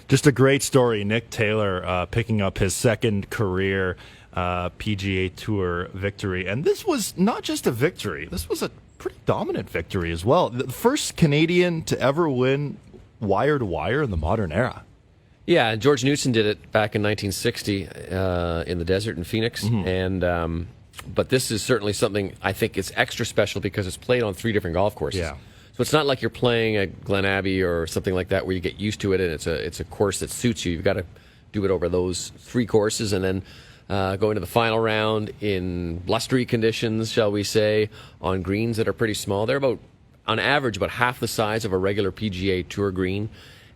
Just a great story. Nick Taylor picking up his second career PGA Tour victory. And this was not just a victory. This was a pretty dominant victory as well. The first Canadian to ever win wire-to-wire in the modern era. Yeah, George Newson did it back in 1960 in the desert in Phoenix. And but this is certainly something I think is extra special because it's played on 3 different golf courses. Yeah. So it's not like you're playing at Glen Abbey or something like that where you get used to it and it's a course that suits you. You've got to do it over those 3 courses and then go into the final round in blustery conditions, shall we say, on greens that are pretty small. They're about, on average, about half the size of a regular PGA Tour green.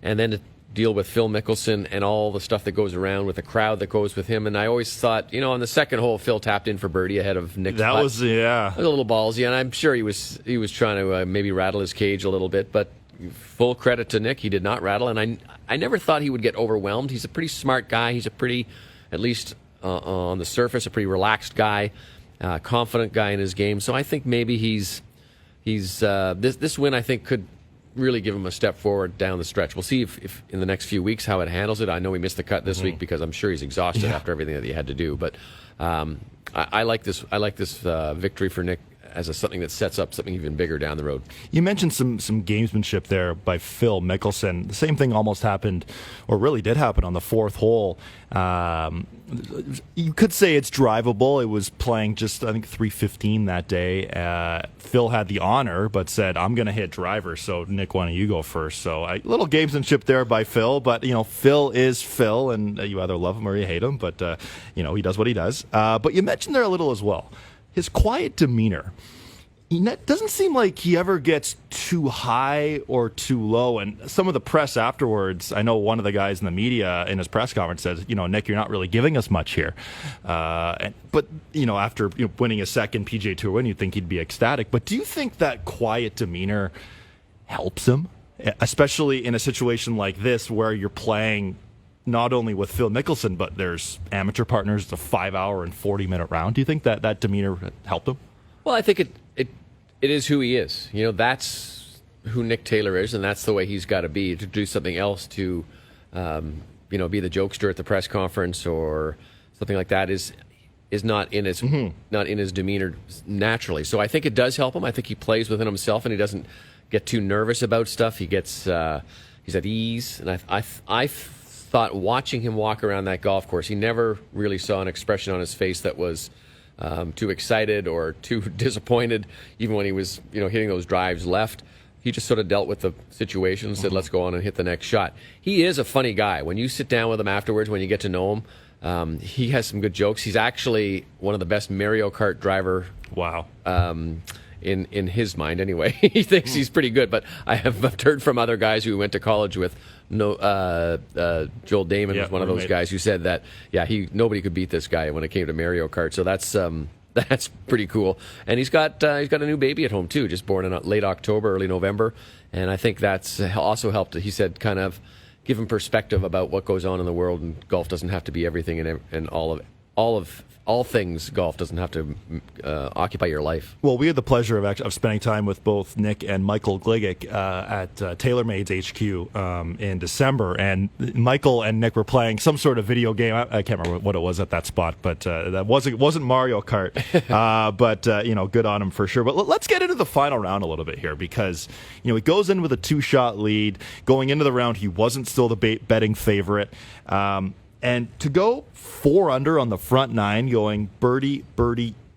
And then to deal with Phil Mickelson and all the stuff that goes around with the crowd that goes with him. And I always thought, on the second hole, Phil tapped in for birdie ahead of Nick's putt. That was a little ballsy, and I'm sure he was trying to maybe rattle his cage a little bit, but full credit to Nick, he did not rattle, and I never thought he would get overwhelmed. He's a pretty smart guy. He's a pretty, at least on the surface, a pretty relaxed guy, confident guy in his game. So I think maybe he's this win, I think, could really give him a step forward down the stretch. We'll see if in the next few weeks how it handles it. I know he missed the cut this week because I'm sure he's exhausted after everything that he had to do. But I like this. I like this victory for Nick as something that sets up something even bigger down the road. You mentioned some gamesmanship there by Phil Mickelson. The same thing almost happened, or really did happen, on the 4th hole. You could say it's drivable. It was playing just, I think, 315 that day. Phil had the honor, but said, I'm going to hit driver, so Nick, why don't you go first? So a little gamesmanship there by Phil, but, Phil is Phil, and you either love him or you hate him, but, he does what he does. But you mentioned there a little as well. His quiet demeanor. It doesn't seem like he ever gets too high or too low. And some of the press afterwards, I know one of the guys in the media in his press conference says, Nick, you're not really giving us much here. But after winning a second PGA Tour win, you'd think he'd be ecstatic. But do you think that quiet demeanor helps him, especially in a situation like this where you're playing not only with Phil Mickelson, but there's amateur partners, it's a 5-hour and 40-minute round? Do you think that demeanor helped him? Well, I think it is who he is. That's who Nick Taylor is, and that's the way he's got to be. To do something else, to be the jokester at the press conference or something like that is not in his not in his demeanor naturally. So I think it does help him. I think he plays within himself, and he doesn't get too nervous about stuff. He gets he's at ease, and I thought watching him walk around that golf course, he never really saw an expression on his face that was too excited or too disappointed. Even when he was, hitting those drives left, he just sort of dealt with the situation and said, let's go on and hit the next shot. He is a funny guy. When you sit down with him afterwards, when you get to know him, he has some good jokes. He's actually one of the best Mario Kart driver. Wow. In his mind, anyway. He thinks he's pretty good, but I have heard from other guys who went to college with. Joel Damon was one of those guys who said that, nobody could beat this guy when it came to Mario Kart. So that's pretty cool. And he's got a new baby at home too, just born in late October, early November, and I think that's also helped. He said, kind of give him perspective about what goes on in the world, and golf doesn't have to be everything, and all things golf doesn't have to occupy your life. Well, we had the pleasure of spending time with both Nick and Michael Gligic at TaylorMade's HQ in December, and Michael and Nick were playing some sort of video game. I can't remember what it was at that spot, but that wasn't Mario Kart. But good on him for sure. But let's get into the final round a little bit here, because he goes in with a 2-shot lead. Going into the round, he wasn't still the betting favorite. And to go 4 under on the front 9, going birdie,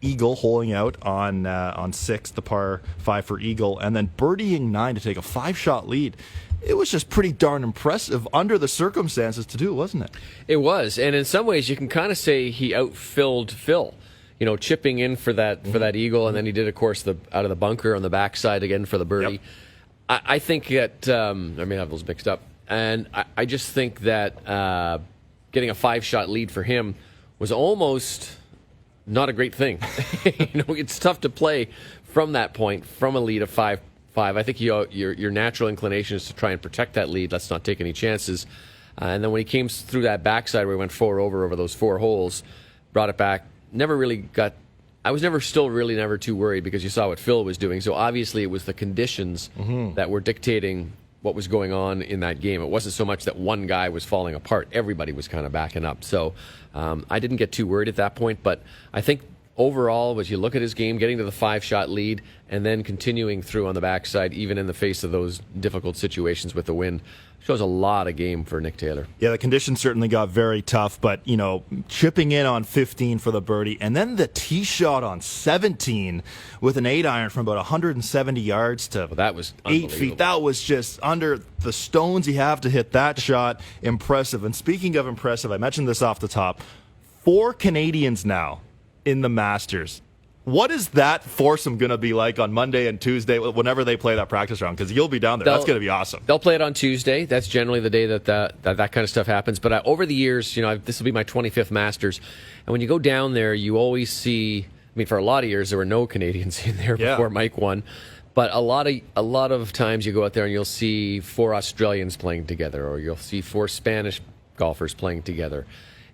eagle, holing out on 6, the par 5 for eagle, and then birdieing 9 to take a 5-shot lead. It was just pretty darn impressive under the circumstances to do, wasn't it? It was, and in some ways you can kind of say he outfilled Phil. Chipping in for that eagle, and then he did, of course, out of the bunker on the backside again for the birdie. Yep. I think that I may have those mixed up, and I just think that. Getting a 5-shot lead for him was almost not a great thing. It's tough to play from that point, from a lead of 5-5. I think your natural inclination is to try and protect that lead. Let's not take any chances. And then when he came through that backside where he went 4 over those 4 holes, brought it back, never really got... I was never too worried because you saw what Phil was doing. So obviously it was the conditions that were dictating what was going on in that game. It wasn't so much that one guy was falling apart. Everybody was kind of backing up. So I didn't get too worried at that point. But I think overall, as you look at his game, getting to the 5-shot lead and then continuing through on the backside, even in the face of those difficult situations with the wind, shows a lot of game for Nick Taylor. Yeah, the conditions certainly got very tough, but, chipping in on 15 for the birdie, and then the tee shot on 17 with an 8-iron from about 170 yards to that was 8 feet. That was just under the stones you have to hit that shot. Impressive. And speaking of impressive, I mentioned this off the top, 4 Canadians now in the Masters. What is that foursome going to be like on Monday and Tuesday whenever they play that practice round? Because you'll be down there. That's going to be awesome. They'll play it on Tuesday. That's generally the day that kind of stuff happens. But over the years, this will be my 25th Masters. And when you go down there, you always see, for a lot of years, there were no Canadians in there before Mike won. But a lot of times you go out there and you'll see 4 Australians playing together, or you'll see 4 Spanish golfers playing together.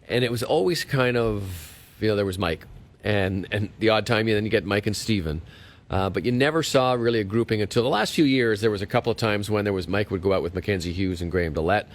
And it was always kind of, there was Mike. And the odd time then you get Mike and Steven. But you never saw really a grouping until the last few years. There was a couple of times when Mike would go out with Mackenzie Hughes and Graham Dillette,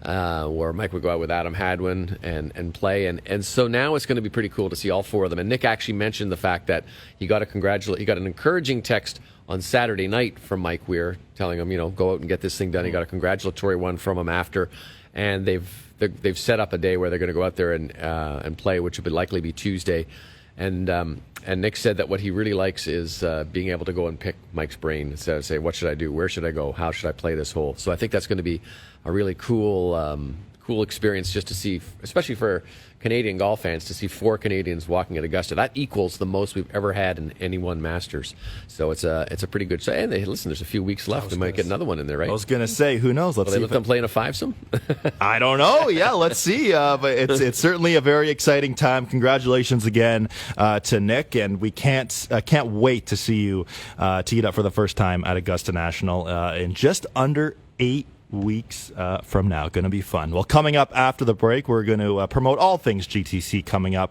or Mike would go out with Adam Hadwin and play. And so now it's going to be pretty cool to see all 4 of them. And Nick actually mentioned the fact that he got an encouraging text on Saturday night from Mike Weir telling him, go out and get this thing done. He got a congratulatory one from him after. And they've set up a day where they're going to go out there and play, which would likely be Tuesday. And Nick said that what he really likes is being able to go and pick Mike's brain instead of say, what should I do? Where should I go? How should I play this hole? So I think that's going to be a really cool experience just to see, especially for Canadian golf fans, to see 4 Canadians walking at Augusta. That equals the most we've ever had in any one Masters. So it's a pretty good show. And listen, there's a few weeks left. We might get another one in there, right? I was going to say, who knows? Let's see. Will they let them play in a 5-some? I don't know. Yeah, let's see. But it's certainly a very exciting time. Congratulations again to Nick, and we can't wait to see you teed up for the first time at Augusta National in just under 8 weeks from now. Going to be fun. Well, coming up after the break, we're going to promote all things GTC coming up